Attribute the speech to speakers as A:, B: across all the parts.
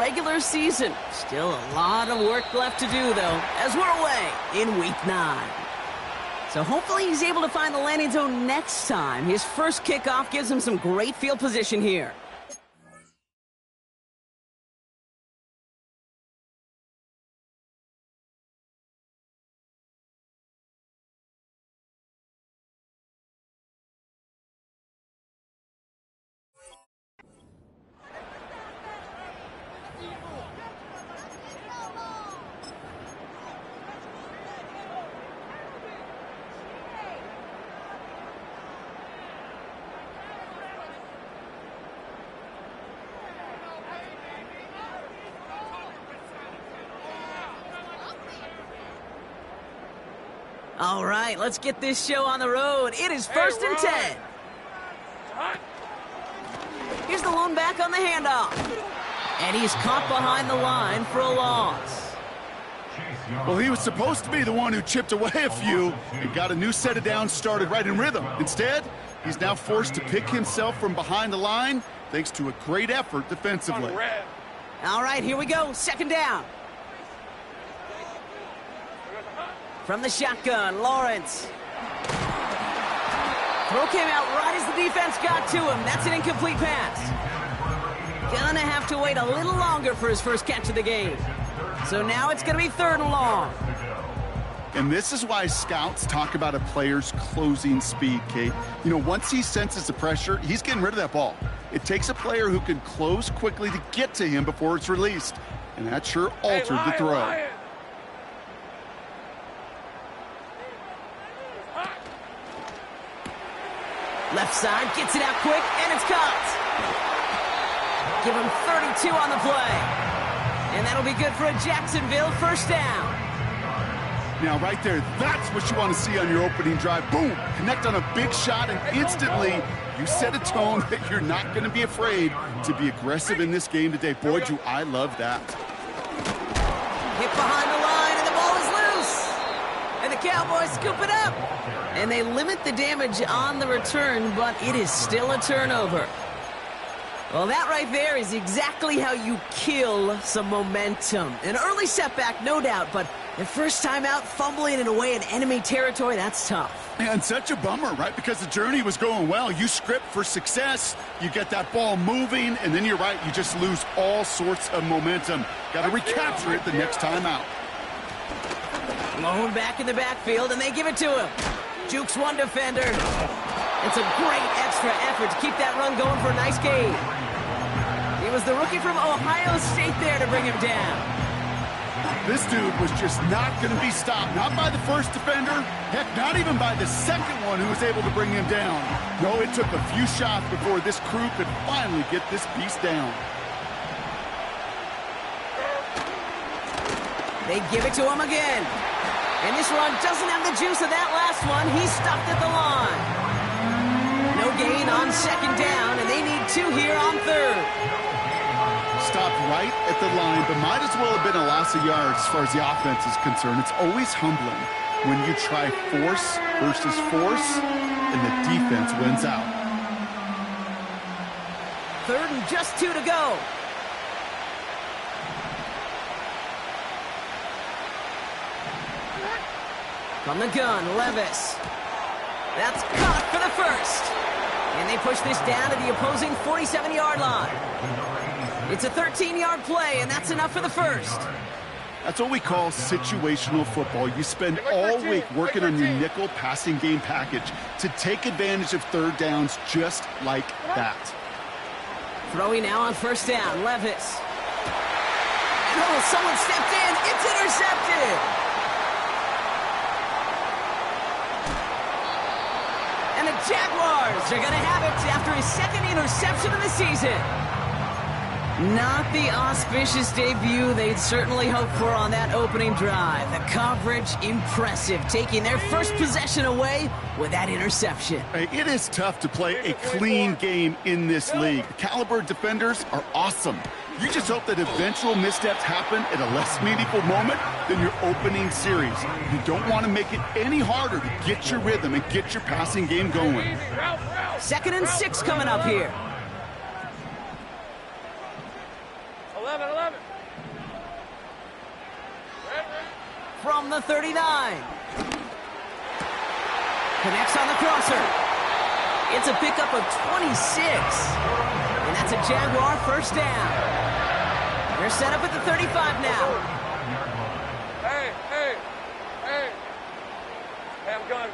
A: regular season. Still a lot of work left to do, though, as we're away in Week 9. So hopefully he's able to find the landing zone next time. His first kickoff gives him some great field position here. All right, let's get this show on the road. It is 1st and 10. Here's the lone back on the handoff. And he's caught behind the line for a loss.
B: Well, he was supposed to be the one who chipped away a few and got a new set of downs started right in rhythm. Instead, he's now forced to pick himself from behind the line thanks to a great effort defensively.
A: All right, here we go. 2nd down. From the shotgun, Lawrence. Throw came out right as the defense got to him. That's an incomplete pass. Gonna have to wait a little longer for his first catch of the game. So now it's gonna be 3rd and long.
B: And this is why scouts talk about a player's closing speed, Kate. You know, once he senses the pressure, he's getting rid of that ball. It takes a player who can close quickly to get to him before it's released. And that sure altered the throw.
A: Left side, gets it out quick, and it's caught. Give him 32 on the play. And that'll be good for a Jacksonville 1st down.
B: Now, right there, that's what you want to see on your opening drive. Boom! Connect on a big shot, and instantly you set a tone that you're not going to be afraid to be aggressive in this game today. Boy, do I love that.
A: Hit behind the line, and the ball is loose. And the Cowboys scoop it up. And they limit the damage on the return, but it is still a turnover. Well, that right there is exactly how you kill some momentum. An early setback, no doubt, but the first time out, fumbling it away in enemy territory, that's tough.
B: And such a bummer, right? Because the journey was going well. You script for success, you get that ball moving, and then you're right, you just lose all sorts of momentum. Got to recapture it the next time out.
A: Lone back in the backfield, and they give it to him. Jukes one defender. It's a great extra effort to keep that run going for a nice gain. It was the rookie from Ohio State there to bring him down.
B: This dude was just not going to be stopped. Not by the first defender. Heck, not even by the second one who was able to bring him down. No, it took a few shots before this crew could finally get this beast down.
A: They give it to him again. And this one doesn't have the juice of that last one. He's stopped at the line. No gain on 2nd down, and they need 2 here on 3rd.
B: Stopped right at the line, but might as well have been a loss of yards as far as the offense is concerned. It's always humbling when you try force versus force, and the defense wins out.
A: 3rd and just 2 to go. From the gun, Levis. That's caught for the 1st. And they push this down to the opposing 47-yard line. It's a 13-yard play, and that's enough for the 1st.
B: That's what we call situational football. You spend all week working on your nickel passing game package to take advantage of 3rd downs just like that.
A: Throwing now on 1st down, Levis. Oh, someone stepped in. It's intercepted. And the Jaguars are going to have it after his 2nd interception of the season. Not the auspicious debut they'd certainly hoped for on that opening drive. The coverage, impressive, taking their first possession away with that interception.
B: Hey, it is tough to play a clean game in this league. The caliber defenders are awesome. You just hope that eventual missteps happen at a less meaningful moment than your opening series. You don't want to make it any harder to get your rhythm and get your passing game going.
A: 2nd and 6 coming up here.
C: 11.
A: From the 39. Connects on the crosser. It's a pickup of 26. And that's a Jaguar first down. They're set up at the 35 now.
C: Hey. Hey, I'm gun.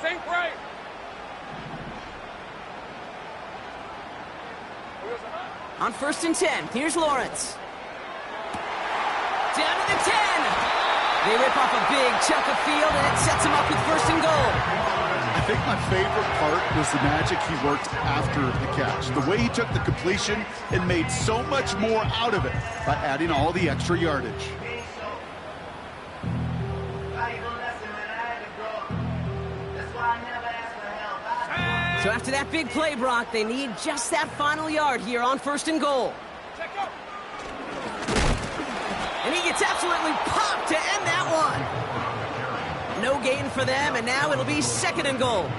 C: Sink right.
A: On 1st and 10, here's Lawrence. Down to the 10. They rip off a big chunk of field, and it sets them up with 1st and goal.
B: I think my favorite part was the magic he worked after the catch. The way he took the completion and made so much more out of it by adding all the extra yardage.
A: So after that big play, Brock, they need just that final yard here on 1st and goal. And he gets absolutely popped to end that one. No gain for them, and now it'll be 2nd and goal.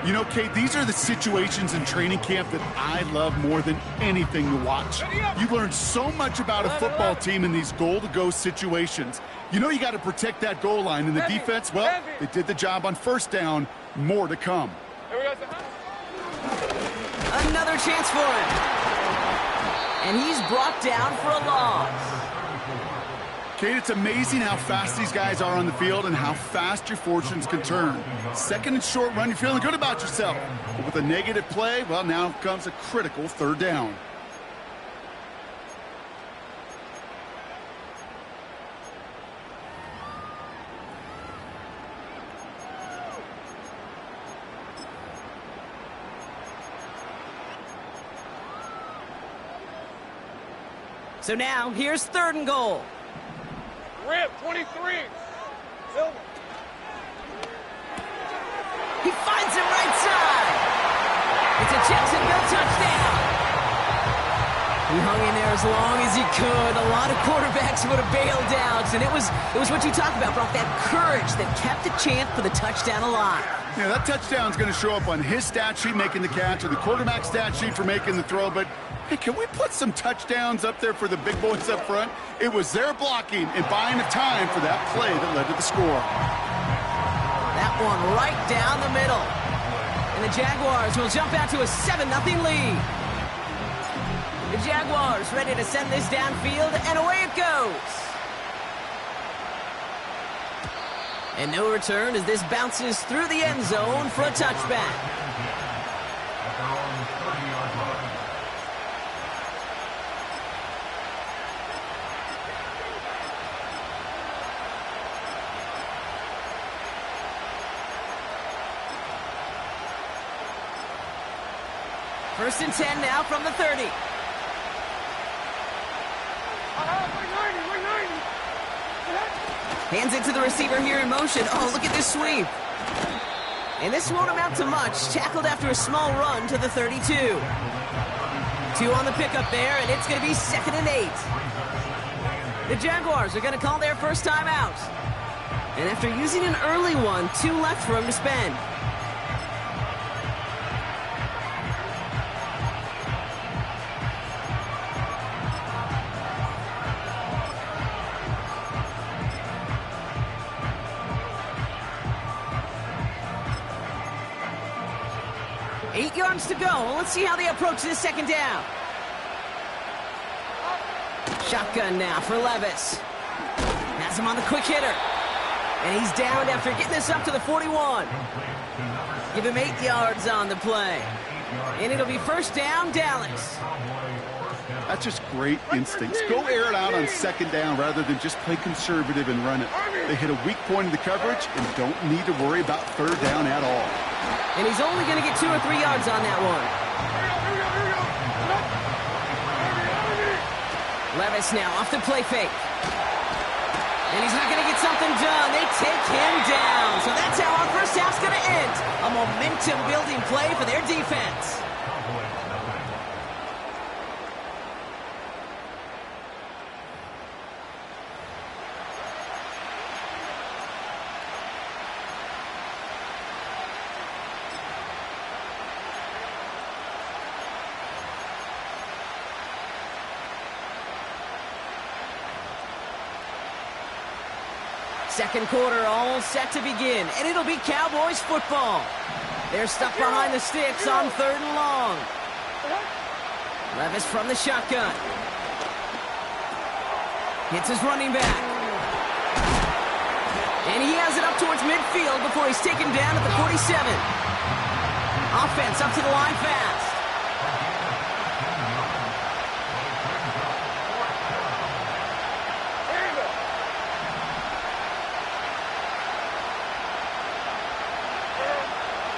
B: You know, Kate, these are the situations in training camp that I love more than anything to watch. You learn so much about a football team in these goal-to-go situations. You know you got to protect that goal line, and the defense, well, they did the job on 1st down. More to come.
A: Another chance for him. And he's brought down for a loss.
B: Kate, it's amazing how fast these guys are on the field and how fast your fortunes can turn. 2nd and short run, you're feeling good about yourself. But with a negative play, well, now comes a critical 3rd down.
A: So now, here's 3rd and goal.
C: Rip, 23. Silver.
A: He finds him right side. It's a Jacksonville touchdown. He hung in there as long as he could. A lot of quarterbacks would have bailed out. And it was what you talked about, Brock, that courage that kept the chance for the touchdown alive.
B: Yeah, that touchdown's going to show up on his stat sheet making the catch or the quarterback stat sheet for making the throw. But, hey, can we put some touchdowns up there for the big boys up front? It was their blocking and buying of time for that play that led to the score.
A: That one right down the middle. And the Jaguars will jump out to a 7-0 lead. The Jaguars ready to send this downfield, and away it goes. And no return as this bounces through the end zone for a touchback. First and 10 now from the 30. Hands it to the receiver here in motion. Oh, look at this sweep. And this won't amount to much. Tackled after a small run to the 32. 2 on the pickup there, and it's going to be 2nd and 8. The Jaguars are going to call their first time out. And after using an early one, 2 left for him to spend. To go. Let's see how they approach this 2nd down. Shotgun now for Levis. Has him on the quick hitter. And he's down after getting this up to the 41. Give him 8 yards on the play. And it'll be 1st down, Dallas.
B: That's just great instincts. Go air it out on 2nd down rather than just play conservative and run it. They hit a weak point in the coverage and don't need to worry about 3rd down at all.
A: And he's only going to get 2 or 3 yards on that one. Levis now off the play fake. And he's not going to get something done. They take him down. So that's how our first half's going to end. A momentum-building play for their defense. Second quarter all set to begin, and it'll be Cowboys football. They're stuck behind the sticks on 3rd and long. Levis from the shotgun. Hits his running back. And he has it up towards midfield before he's taken down at the 47. Offense up to the line fast.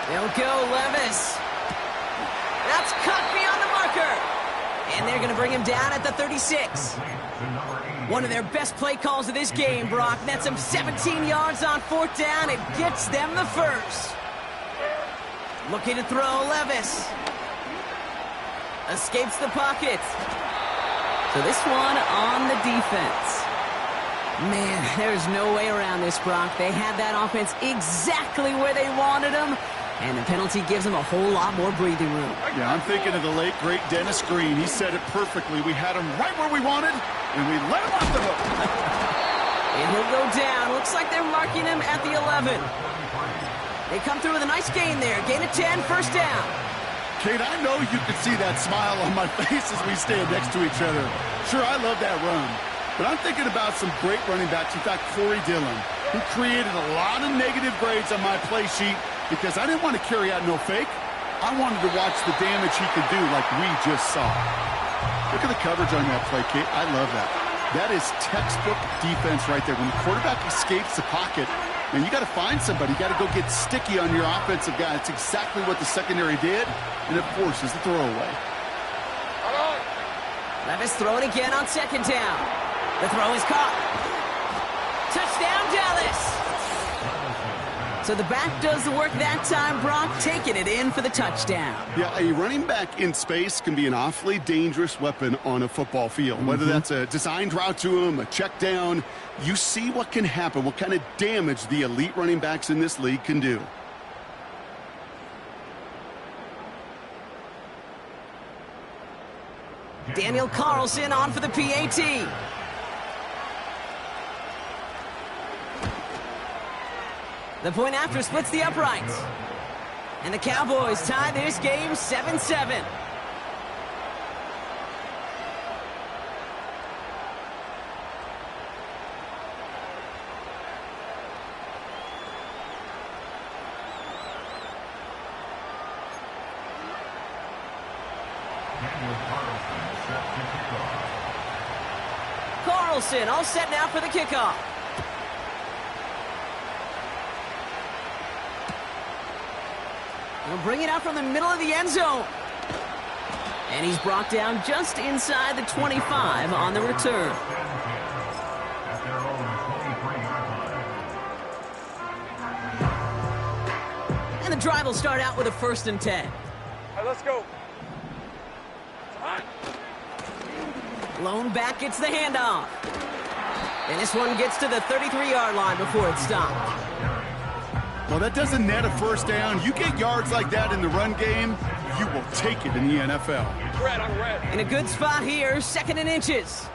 A: They'll go Levis. That's cut beyond the marker. And they're going to bring him down at the 36. One of their best play calls of this game, Brock. Nets them 17 yards on 4th down. It gets them the first. Looking to throw Levis. Escapes the pocket. So this one on the defense. Man, there's no way around this, Brock. They had that offense exactly where they wanted them. And the penalty gives them a whole lot more breathing room.
B: Yeah, I'm thinking of the late, great Dennis Green. He said it perfectly. We had him right where we wanted, and we let him off the hook.
A: And he'll go down. Looks like they're marking him at the 11. They come through with a nice gain there. Gain of 10, first down.
B: Kate, I know you can see that smile on my face as we stand next to each other. Sure, I love that run. But I'm thinking about some great running backs. In fact, Corey Dillon, who created a lot of negative grades on my play sheet because I didn't want to carry out no fake. I wanted to watch the damage he could do like we just saw. Look at the coverage on that play, Kate. I love that. That is textbook defense right there. When the quarterback escapes the pocket, and you got to find somebody. You got to go get sticky on your offensive guy. It's exactly what the secondary did, and it forces the throwaway.
A: Levis throwing again on 2nd down. The throw is caught. Touchdown, Dallas. So the back does the work that time, Brock, taking it in for the touchdown.
B: Yeah, a running back in space can be an awfully dangerous weapon on a football field. Whether that's a designed route to him, a check down, you see what can happen, what kind of damage the elite running backs in this league can do.
A: Daniel Carlson on for the PAT. The point after splits the uprights. And the Cowboys tie this game 7-7. Carlson all set now for the kickoff. He'll bring it out from the middle of the end zone. And he's brought down just inside the 25 on the return. And the drive will start out with a 1st and 10.
C: All right, let's go.
A: Lone back gets the handoff. And this one gets to the 33-yard line before it's stopped.
B: Well, that doesn't net a 1st down. You get yards like that in the run game, you will take it in the NFL.
C: Red, I'm red.
A: In a good spot here, 2nd and inches.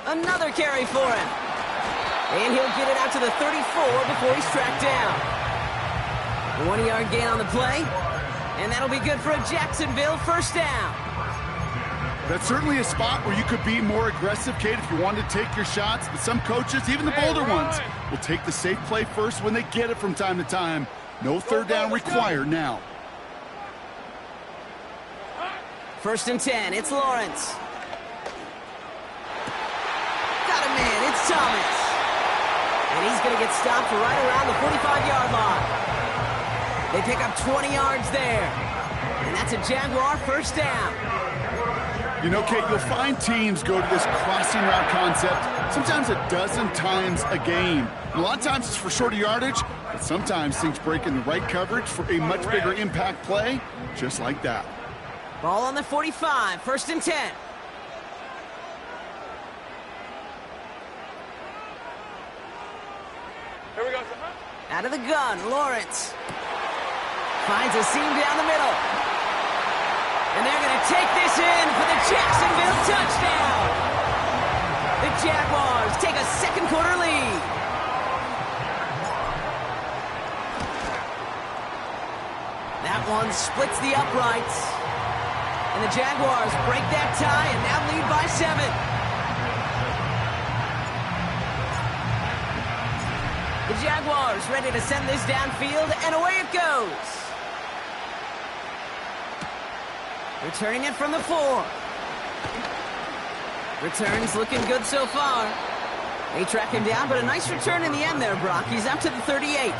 A: Another carry for him. And he'll get it out to the 34 before he's tracked down. A 1-yard gain on the play. And that'll be good for a Jacksonville 1st down.
B: That's certainly a spot where you could be more aggressive, Kate, if you wanted to take your shots. But some coaches, even the bolder ones, will take the safe play first when they get it from time to time. No 3rd down required now.
A: 1st and 10, it's Lawrence. Got a man, it's Thomas. And he's going to get stopped right around the 45-yard line. They pick up 20 yards there. And that's a Jaguar 1st down.
B: You know, Kate, you'll find teams go to this crossing route concept sometimes a dozen times a game. And a lot of times it's for shorter yardage, but sometimes things break in the right coverage for a much bigger impact play, just like that.
A: Ball on the 45, 1st and 10.
C: Here we go.
A: Out of the gun, Lawrence. Finds a seam down the middle. And they're going to take this in for the Jacksonville touchdown. Jaguars take a second quarter lead. That one splits the uprights. And the Jaguars break that tie and now lead by 7. The Jaguars ready to send this downfield, and away it goes. Returning it from the 4. Returns looking good so far. They track him down, but a nice return in the end there, Brock. He's up to the 38.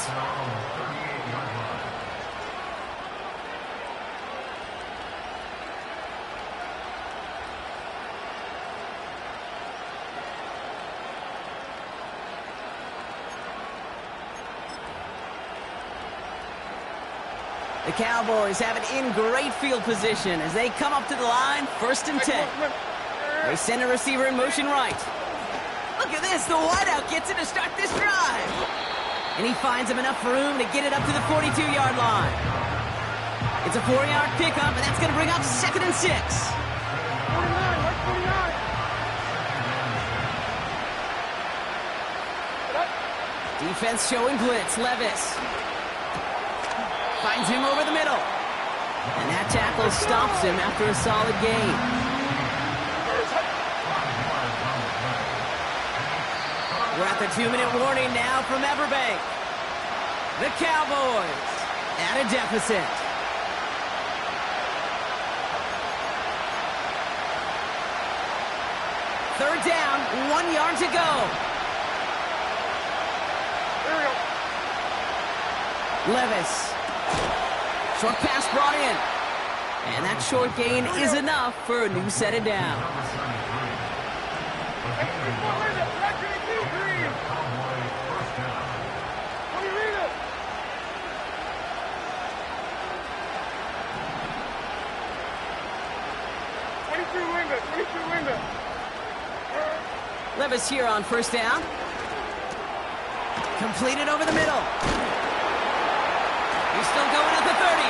A: The Cowboys have it in great field position as they come up to the line, 1st and 10. They send a receiver in motion right. Look at this, the wideout gets it to start this drive. And he finds him enough room to get it up to the 42-yard line. It's a 4-yard pickup, and that's going to bring up 2nd and 6.
C: 49, like 49.
A: Defense showing blitz. Levis finds him over the middle. And that tackle stops him after a solid gain. We're at the 2-minute warning now from Everbank. The Cowboys at a deficit. Third down, 1 yard to go.
C: Here we go.
A: Levis. Short pass brought in. And that short gain is enough for a new set of downs. Levis here on 1st down. Completed over the middle. He's still going at the 30.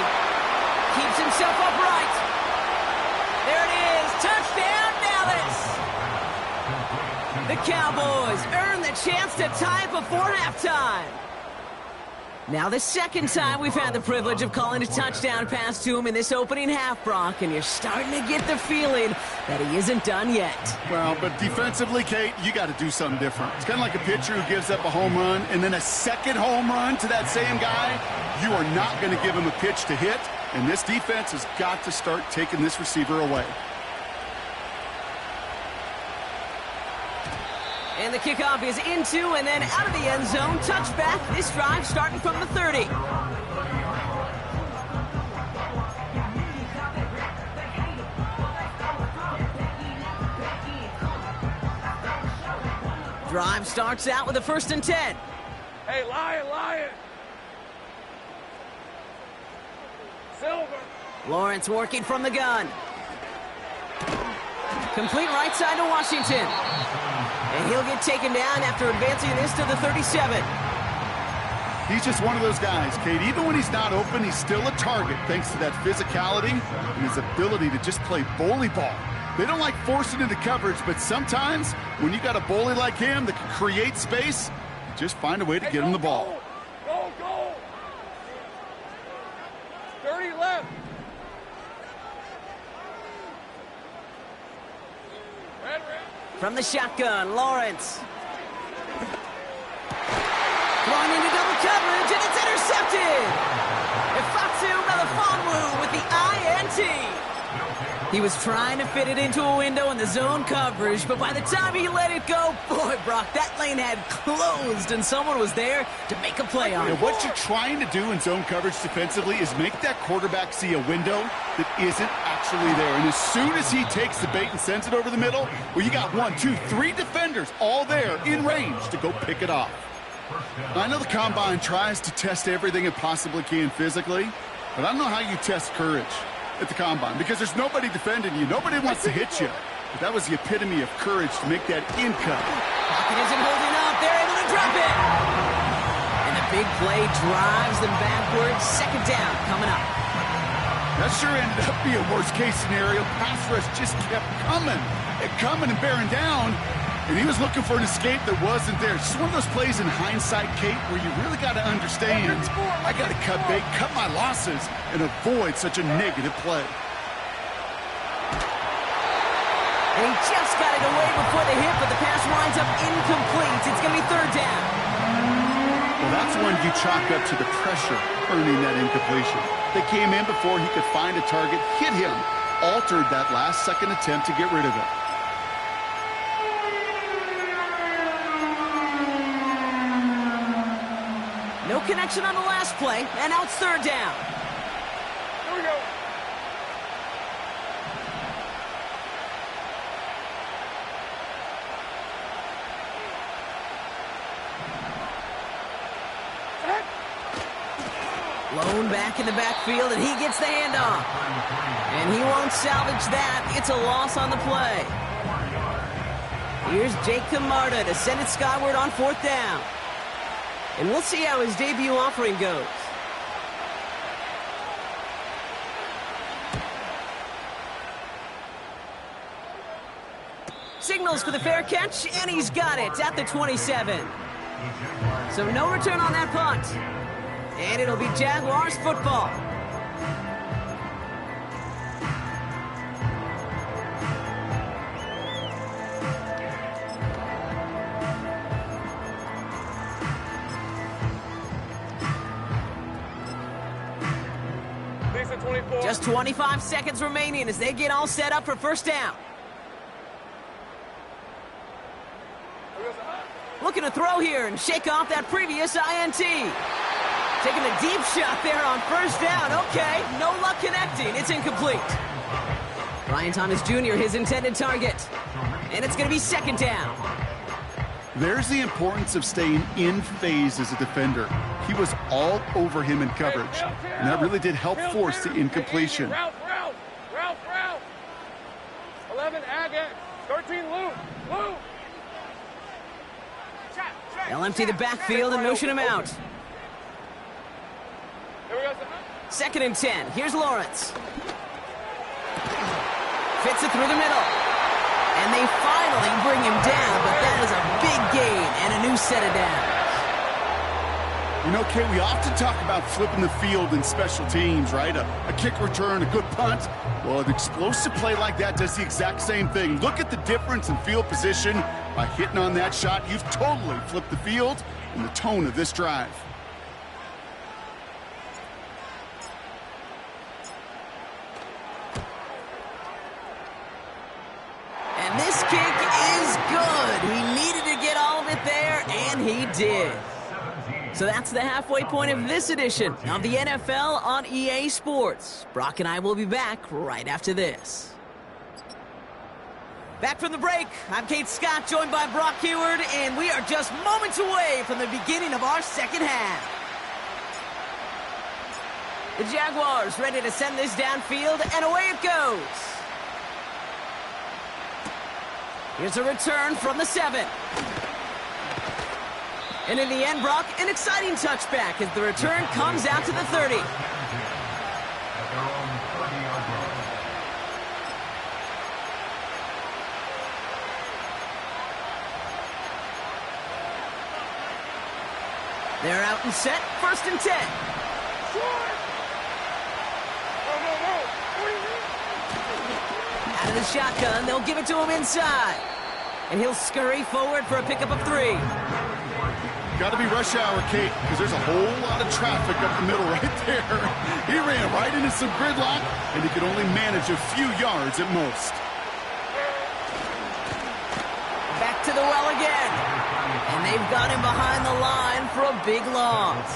A: Keeps himself upright. There it is. Touchdown, Dallas. The Cowboys earn the chance to tie before halftime. Now the second time we've had the privilege of calling a touchdown pass to him in this opening half, Brock, and you're starting to get the feeling that he isn't done yet.
B: Well, but defensively, Kate, you got to do something different. It's kind of like a pitcher who gives up a home run and then a second home run to that same guy. You are not going to give him a pitch to hit, and this defense has got to start taking this receiver away.
A: And the kickoff is into and then out of the end zone. Touchback. This drive starting from the 30. Drive starts out with a 1st and 10.
C: Hey, Lion. Silver.
A: Lawrence working from the gun. Complete right side to Washington. And he'll get taken down after advancing this to the 37.
B: He's just one of those guys, Kate. Even when he's not open, he's still a target thanks to that physicality and his ability to just play bully ball. They don't like forcing into coverage, but sometimes when you got a bully like him that can create space, just find a way to get him the ball.
C: Go. 30 left. Red.
A: From the shotgun, Lawrence. Thrown into double coverage, and it's intercepted! Ifeatu Melifonwu with the INT. He was trying to fit it into a window in the zone coverage, but by the time he let it go, boy, Brock, that lane had closed, and someone was there to make a play on it.
B: What you're trying to do in zone coverage defensively is make that quarterback see a window that isn't actually there. And as soon as he takes the bait and sends it over the middle, well, you got 1, 2, 3 defenders all there in range to go pick it off. Now, I know the Combine tries to test everything it possibly can physically, but I don't know how you test courage at the Combine, because there's nobody defending you. Nobody wants to hit you. But that was the epitome of courage to make that in cut.
A: Pocket isn't holding up. They're able to drop it. And the big play drives them backwards. 2nd down coming up.
B: That sure ended up being a worst-case scenario. Pass rush just kept coming and bearing down. And he was looking for an escape that wasn't there. Just one of those plays in hindsight, Kate, where you really got to understand, I got to cut bait, cut my losses, and avoid such a negative play.
A: And he just got it away before the hit, but the pass winds up incomplete. It's going to be third down.
B: Well, that's when you chalk up to the pressure earning that incompletion. They came in before he could find a target, hit him, altered that last-second attempt to get rid of it.
A: No connection on the last play, and now it's third down.
C: Here we go.
A: Blown back in the backfield, and he gets the handoff. And he won't salvage that. It's a loss on the play. Here's Jake Camarda to send it skyward on fourth down. And we'll see how his debut offering goes. Signals for the fair catch, and he's got it at the 27. So no return on that punt. And it'll be Jaguars football. Just 25 seconds remaining as they get all set up for first down. Looking to throw here and shake off that previous INT. Taking a deep shot there on first down. Okay, no luck connecting. It's incomplete. Brian Thomas Jr., his intended target. And it's going to be second down.
B: There's the importance of staying in phase as a defender. He was all over him in coverage, and that really did help force the incompletion.
C: Route. 11, Ag, 13, Lou.
A: They'll empty the backfield and motion him out.
C: Here we go.
A: Second and 10. Here's Lawrence. Fits it through the middle. And they finally bring him down, but that is a big gain and a new set of downs.
B: You know, Kate, we often talk about flipping the field in special teams, right? A kick return, a good punt. Well, an explosive play like that does the exact same thing. Look at the difference in field position. By hitting on that shot, you've totally flipped the field and the tone of this drive.
A: And this kick is good. He needed to get all of it there, and he did. So that's the halfway point of this edition of the NFL on EA Sports. Brock and I will be back right after this. Back from the break, I'm Kate Scott, joined by Brock Heward, and we are just moments away from the beginning of our second half. The Jaguars ready to send this downfield, and away it goes. Here's a return from the 7. And in the end, Brock, an exciting touchback as the return comes out to the 30. They're out and set, first and 10. Out of the shotgun, they'll give it to him inside. And he'll scurry forward for a pickup of 3.
B: Got to be rush hour, Kate, because there's a whole lot of traffic up the middle right there. He ran right into some gridlock, and he could only manage a few yards at most.
A: Back to the well again. And they've got him behind the line for a big loss.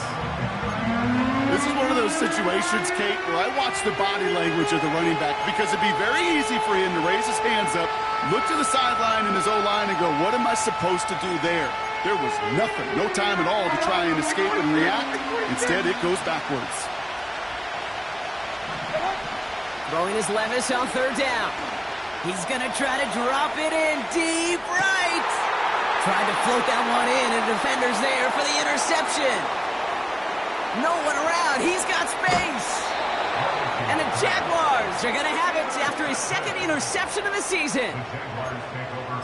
B: This is one of those situations, Kate, where I watch the body language of the running back because it'd be very easy for him to raise his hands up, look to the sideline in his O-line and go, what am I supposed to do there? There was nothing, no time at all to try and escape and react. Instead, it goes backwards.
A: Throwing his Levis on third down. He's going to try to drop it in deep right. Tried to float that one in, and defender's there for the interception. No one around. He's got space. And the Jaguars are going to have it after his second interception of the season.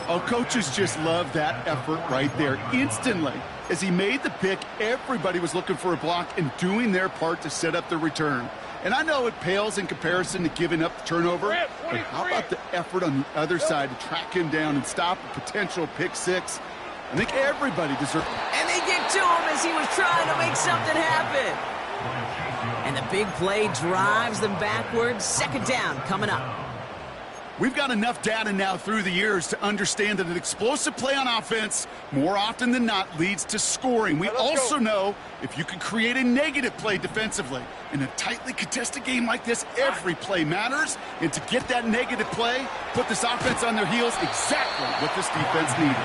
B: Oh, coaches just love that effort right there. Instantly, as he made the pick, everybody was looking for a block and doing their part to set up the return. And I know it pales in comparison to giving up the turnover, but how about the effort on the other side to track him down and stop a potential pick six? I think everybody deserves.
A: And they get to him as he was trying to make something happen. And the big play drives them backwards. Second down coming up.
B: We've got enough data now through the years to understand that an explosive play on offense more often than not leads to scoring. We also know if you can create a negative play defensively. In a tightly contested game like this, every play matters. And to get that negative play, put this offense on their heels, exactly what this defense needed.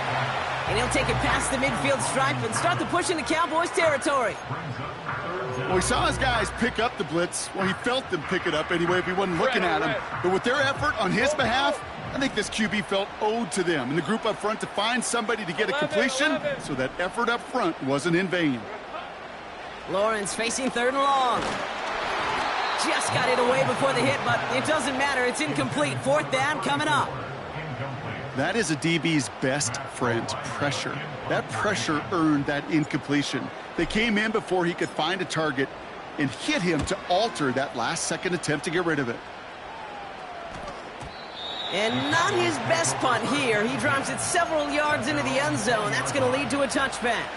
A: And he'll take it past the midfield stripe and start the push into Cowboys territory.
B: Well, he saw his guys pick up the blitz. Well, he felt them pick it up anyway if he wasn't looking at him. But with their effort on his behalf, I think this QB felt owed to them and the group up front to find somebody to get a completion, so that effort up front wasn't in vain.
A: Lawrence facing third and long. Just got it away before the hit, but it doesn't matter. It's incomplete. Fourth down coming up.
B: That is a DB's best friend, pressure. That pressure earned that incompletion. They came in before he could find a target and hit him to alter that last-second attempt to get rid of it.
A: And not his best punt here. He drives it several yards into the end zone. That's going to lead to a touchback.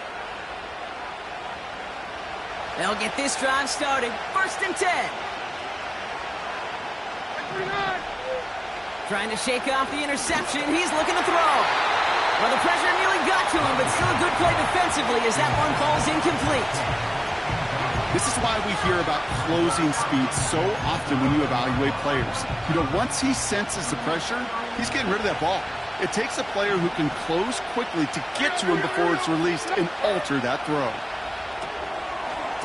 A: They'll get this drive started. 1st and 10. Trying to shake off the interception. He's looking to throw. Well, the pressure nearly got to him, but still a good play defensively as that one falls incomplete.
B: This is why we hear about closing speed so often when you evaluate players. You know, once he senses the pressure, he's getting rid of that ball. It takes a player who can close quickly to get to him before it's released and alter that throw.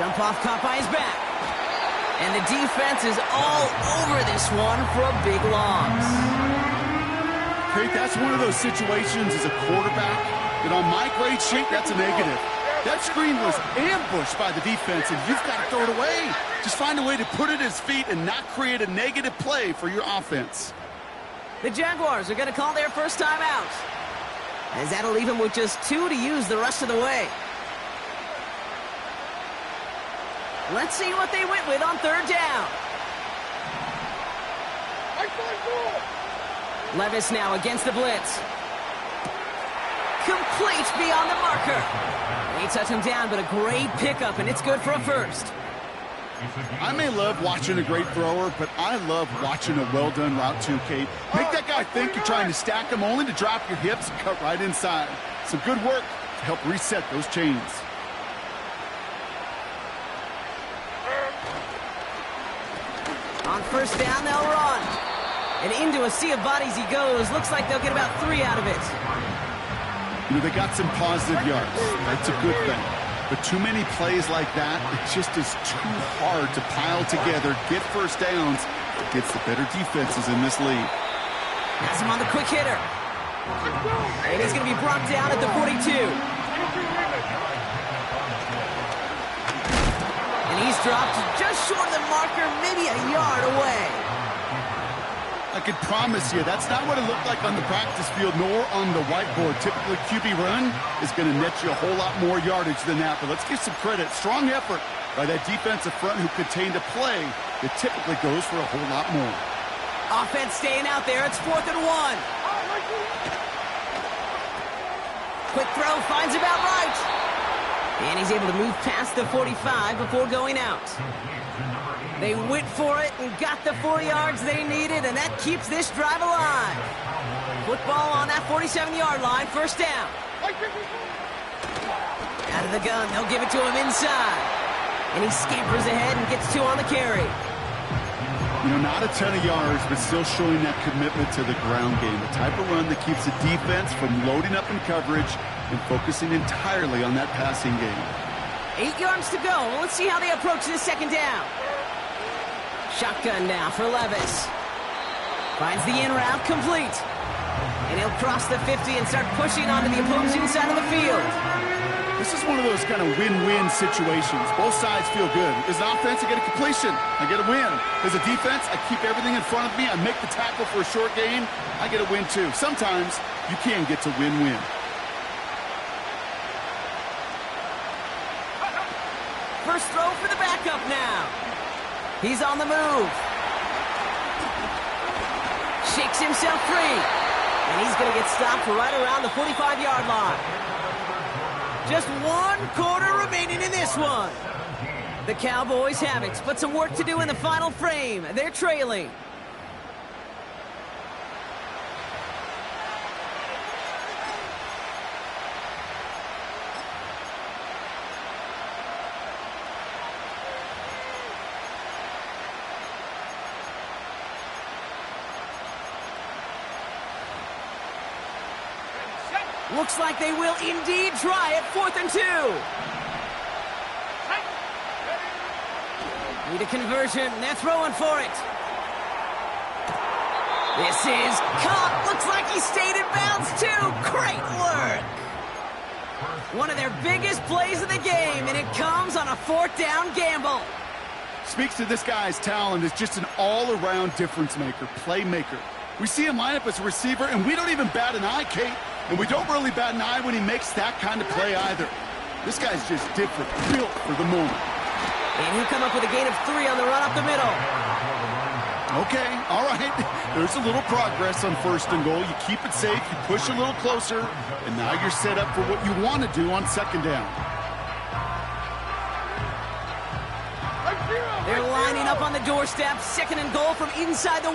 A: Dump off caught by his back. And the defense is all over this one for a big loss.
B: Hey, that's one of those situations as a quarterback that on my grade sheet, that's a negative. That screen was ambushed by the defense, and you've got to throw it away. Just find a way to put it at his feet and not create a negative play for your offense.
A: The Jaguars are going to call their first time out, as that'll leave him with just 2 to use the rest of the way. Let's see what they went with on 3rd down. Levis now against the blitz. Complete beyond the marker. They touch him down, but a great pickup, and it's good for a first.
B: I may love watching a great thrower, but I love watching a well-done route too, Kate. Make that guy think you're trying to stack him only to drop your hips and cut right inside. Some good work to help reset those chains.
A: On 1st down, they'll run. And into a sea of bodies he goes. Looks like they'll get about 3 out of it.
B: You know, they got some positive yards. That's a good thing. But too many plays like that, it just is too hard to pile together, get first downs against the better defenses in this league.
A: Has him on the quick hitter. And he's going to be brought down at the 42. And he's dropped just short of the marker, maybe a yard away.
B: I can promise you that's not what it looked like on the practice field nor on the whiteboard. Typically, QB run is going to net you a whole lot more yardage than that. But let's give some credit. Strong effort by that defensive front who contained a play that typically goes for a whole lot more.
A: Offense staying out there. It's 4th and 1. Quick throw finds about right. And he's able to move past the 45 before going out. They went for it and got the 4 yards they needed, and that keeps this drive alive. Football on that 47-yard line, 1st down. Out of the gun, they'll give it to him inside. And he scampers ahead and gets 2 on the carry.
B: You know, not a ton of yards, but still showing that commitment to the ground game. The type of run that keeps the defense from loading up in coverage and focusing entirely on that passing game.
A: 8 yards to go. Let's see how they approach this 2nd down. Shotgun now for Levis. Finds the in route complete. And he'll cross the 50 and start pushing onto the opposing side of the field. This
B: This is one of those kind of win-win situations. Both sides feel good. As an offense, I get a completion. I get a win. As a defense, I keep everything in front of me. I make the tackle for a short gain. I get a win, too. Sometimes you can get to win-win.
A: First throw for the backup now. He's on the move. Shakes himself free. And he's going to get stopped right around the 45-yard line. Just 1 quarter remaining in this one. The Cowboys have it, but some work to do in the final frame. They're trailing. Looks like they will indeed try it. 4th and 2. Need a conversion. They're throwing for it. This is caught. Looks like he stayed in bounds too. Great work. One of their biggest plays of the game, and it comes on a 4th down gamble.
B: Speaks to this guy's talent as just an all-around difference maker, playmaker. We see him line up as a receiver, and we don't even bat an eye, Kate. And we don't really bat an eye when he makes that kind of play either. This guy's just different, built for the moment.
A: And he'll come up with a gain of 3 on the run up the middle.
B: Okay, all right. There's a little progress on 1st and goal. You keep it safe, you push a little closer, and now you're set up for what you want to do on 2nd down.
A: They're lining up on the doorstep. 2nd and goal from inside the 1.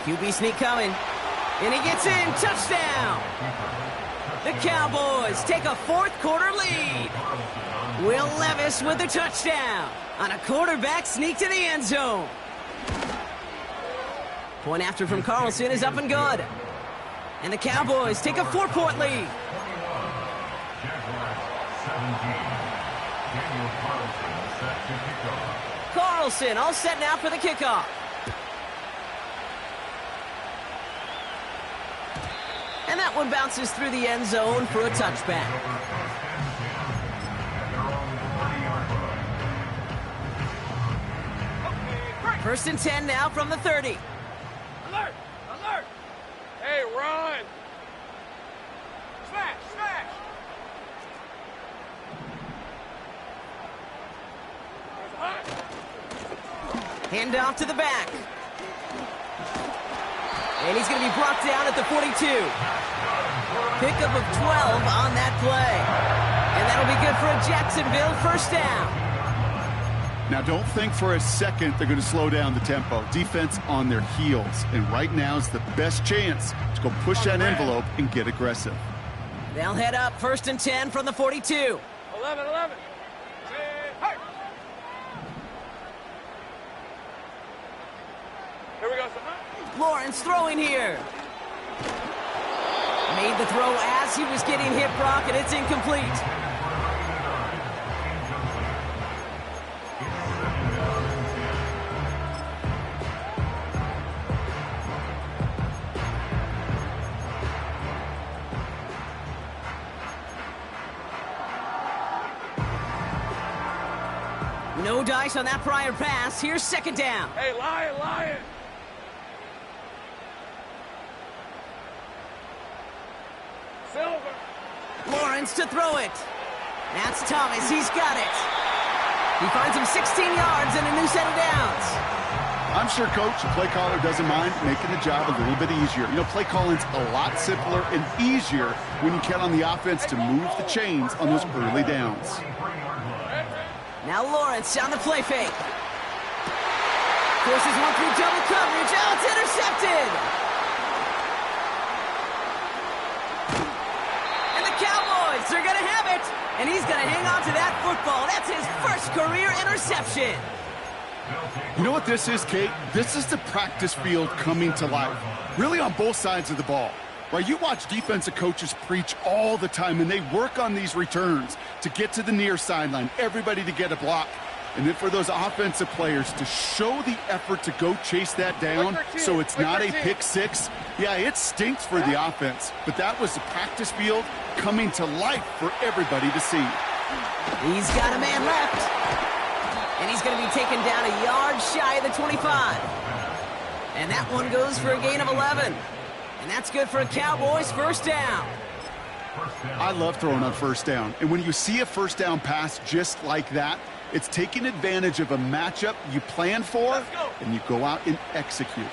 A: QB sneak coming. And he gets in. Touchdown. The Cowboys take a 4th quarter lead. Will Levis with the touchdown on a quarterback sneak to the end zone. Point after from Carlson is up and good. And the Cowboys take a 4-point lead. Carlson all set now for the kickoff. And that one bounces through the end zone for a touchback. First and 10 now from the 30.
C: Alert! Alert! Hey, run! Smash! Smash!
A: Hand off to the back. And he's going to be brought down at the 42. Pickup of 12 on that play. And that'll be good for a Jacksonville 1st down.
B: Now, don't think for a second they're going to slow down the tempo. Defense on their heels. And right now is the best chance to go push that envelope and get aggressive.
A: They'll head up 1st and 10 from the 42.
C: 11. Hey! Here we go, son.
A: Lawrence throwing here. Made the throw as he was getting hit, Brock, and it's incomplete. No dice on that prior pass. Here's 2nd down.
C: Hey, Lion! Silver!
A: Lawrence to throw it. That's Thomas. He's got it. He finds him 16 yards and a new set of downs.
B: I'm sure, Coach, the play caller doesn't mind making the job a little bit easier. You know, play calling's a lot simpler and easier when you count on the offense to move the chains on those early downs.
A: Now Lawrence on the play fake. Forces one through double coverage. Oh, it's intercepted. And the Cowboys are going to have it. And he's going to hang on to that football. That's his first career interception.
B: You know what this is, Kate? This is the practice field coming to life. Really on both sides of the ball. Right, you watch defensive coaches preach all the time, and they work on these returns to get to the near sideline, everybody to get a block. And then for those offensive players to show the effort to go chase that down so it's not a pick six, yeah, it stinks for the offense. But that was the practice field coming to life for everybody to see.
A: He's got a man left. And he's going to be taken down a yard shy of the 25. And that one goes for a gain of 11. And that's good for a Cowboys first down.
B: I love throwing on first down. And when you see a first down pass just like that, it's taking advantage of a matchup you plan for, and you go out and execute.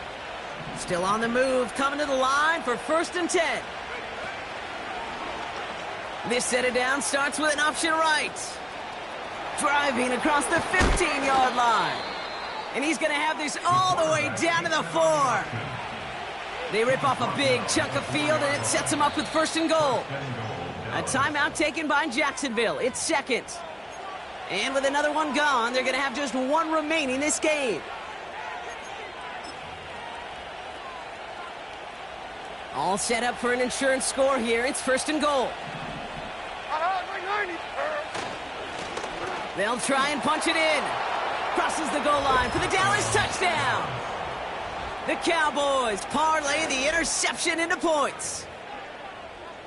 A: Still on the move, coming to the line for 1st and 10. This set it down starts with an option right. Driving across the 15-yard line. And he's going to have this all the way down to the 4. They rip off a big chunk of field, and it sets them up with 1st and goal. A timeout taken by Jacksonville. It's 2nd. And with another one gone, they're going to have just one remaining this game. All set up for an insurance score here. It's 1st and goal. They'll try and punch it in. Crosses the goal line for the Dallas touchdown. The Cowboys parlay the interception into points.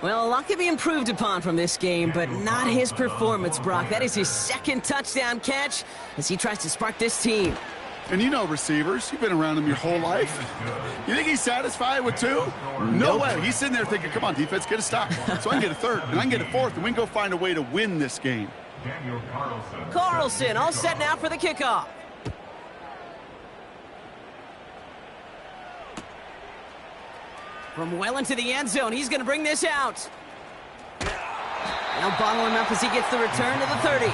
A: Well, a lot can be improved upon from this game, but not his performance, Brock. That is his 2nd touchdown catch as he tries to spark this team.
B: And you know receivers. You've been around them your whole life. You think he's satisfied with 2? No way. He's sitting there thinking, come on, defense, get a stop. So I can get a 3rd, and I can get a 4th, and we can go find a way to win this game.
A: Carlson all set now for the kickoff. From well into the end zone, he's going to bring this out. They'll bottle him up as he gets the return to the 30.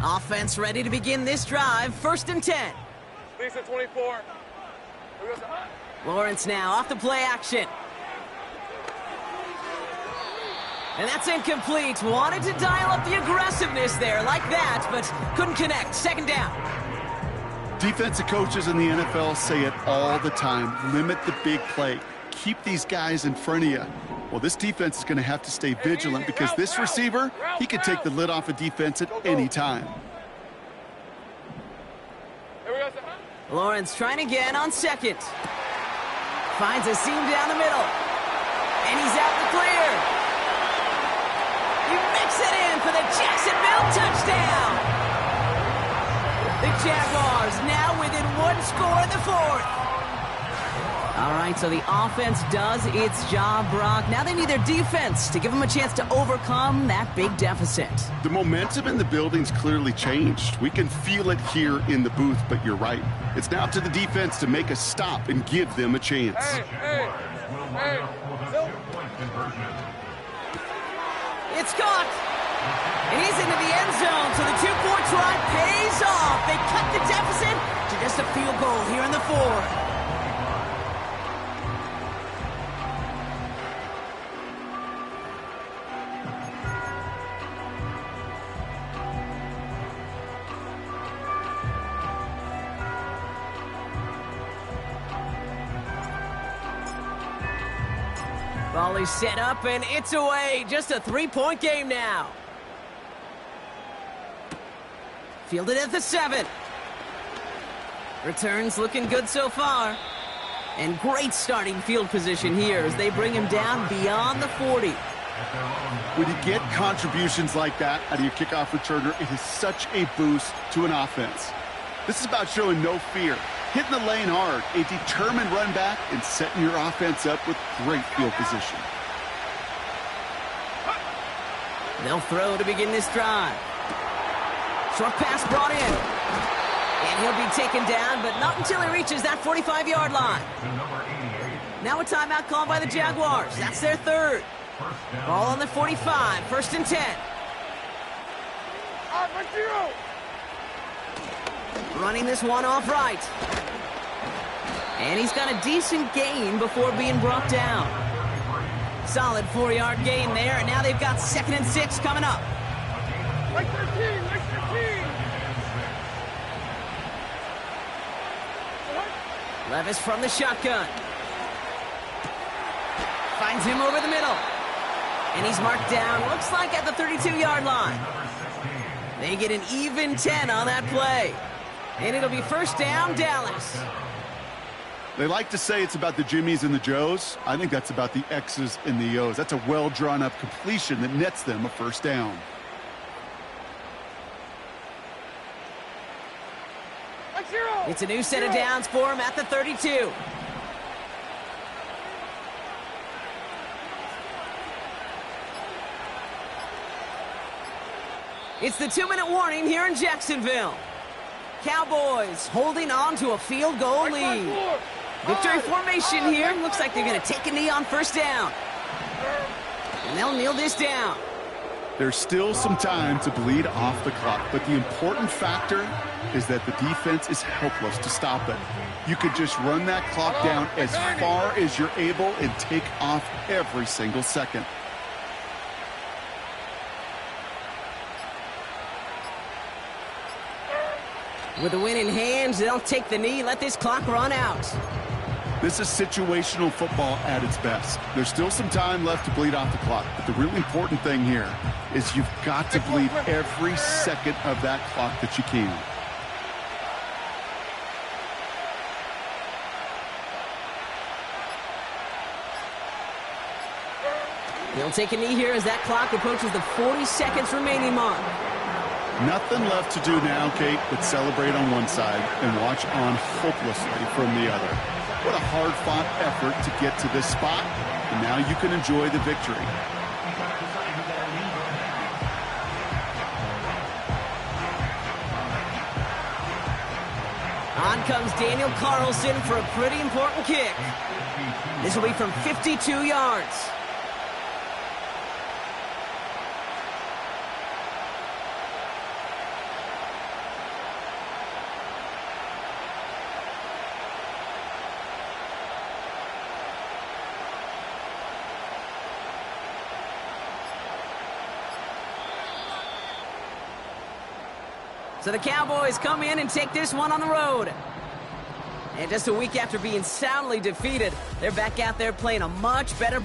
A: Offense ready to begin this drive. 1st and 10.
C: Lisa 24.
A: Lawrence now off the play action. And that's incomplete. Wanted to dial up the aggressiveness there like that, but couldn't connect. 2nd down.
B: Defensive coaches in the NFL say it all the time. Limit the big play. Keep these guys in front of you. Well, this defense is going to have to stay vigilant because this receiver, he could take the lid off a defense at any time.
A: Lawrence trying again on 2nd. Finds a seam down the middle. And he's out the clear. He makes it in for the Jacksonville touchdown. The Jaguars now within 1 score in the 4th. All right, so the offense does its job, Brock. Now they need their defense to give them a chance to overcome that big deficit.
B: The momentum in the building's clearly changed. We can feel it here in the booth, but you're right. It's now up to the defense to make a stop and give them a chance.
C: Hey.
A: It's caught. And he's into the end zone, so the 2-point try pays off. They cut the deficit to just a field goal here in the 4th. Volley set up, and it's away. Just a 3-point game now. Fielded at the 7. Returns looking good so far. And great starting field position here as they bring him down beyond the 40.
B: When you get contributions like that out of your kickoff returner, it is such a boost to an offense. This is about showing no fear, hitting the lane hard, a determined run back, and setting your offense up with great field position.
A: They'll throw to begin this drive. Short pass brought in. And he'll be taken down, but not until he reaches that 45-yard line. Now a timeout called by the Jaguars. That's their 3rd. Ball on the 45, 1st and 10. Running this one off right. And he's got a decent gain before being brought down. Solid 4-yard gain there, and now they've got 2nd and 6 coming up.
C: Like 13, like 13.
A: Levis from the shotgun. Finds him over the middle. And he's marked down, looks like at the 32-yard line. They get an even 10 on that play. And it'll be 1st down, Dallas.
B: They like to say it's about the Jimmies and the Joes. I think that's about the X's and the O's. That's a well-drawn-up completion that nets them a 1st down.
C: Like 0.
A: It's a new set of downs for him at the 32. It's the 2-minute warning here in Jacksonville. Cowboys holding on to a field goal lead. Victory formation here. Looks like they're going to take a knee on 1st down. And they'll kneel this down.
B: There's still some time to bleed off the clock, but the important factor is that the defense is helpless to stop it. You could just run that clock down as far as you're able and take off every single second.
A: With the win in hand, they'll take the knee, let this clock run out.
B: This is situational football at its best. There's still some time left to bleed off the clock, but the really important thing here is you've got to bleed every second of that clock that you can.
A: They'll take a knee here as that clock approaches the 40 seconds remaining mark.
B: Nothing left to do now, Kate, but celebrate on one side and watch on hopelessly from the other. What a hard-fought effort to get to this spot, and now you can enjoy the victory.
A: On comes Daniel Carlson for a pretty important kick. This will be from 52 yards. So the Cowboys come in and take this one on the road. And just a week after being soundly defeated, they're back out there playing a much better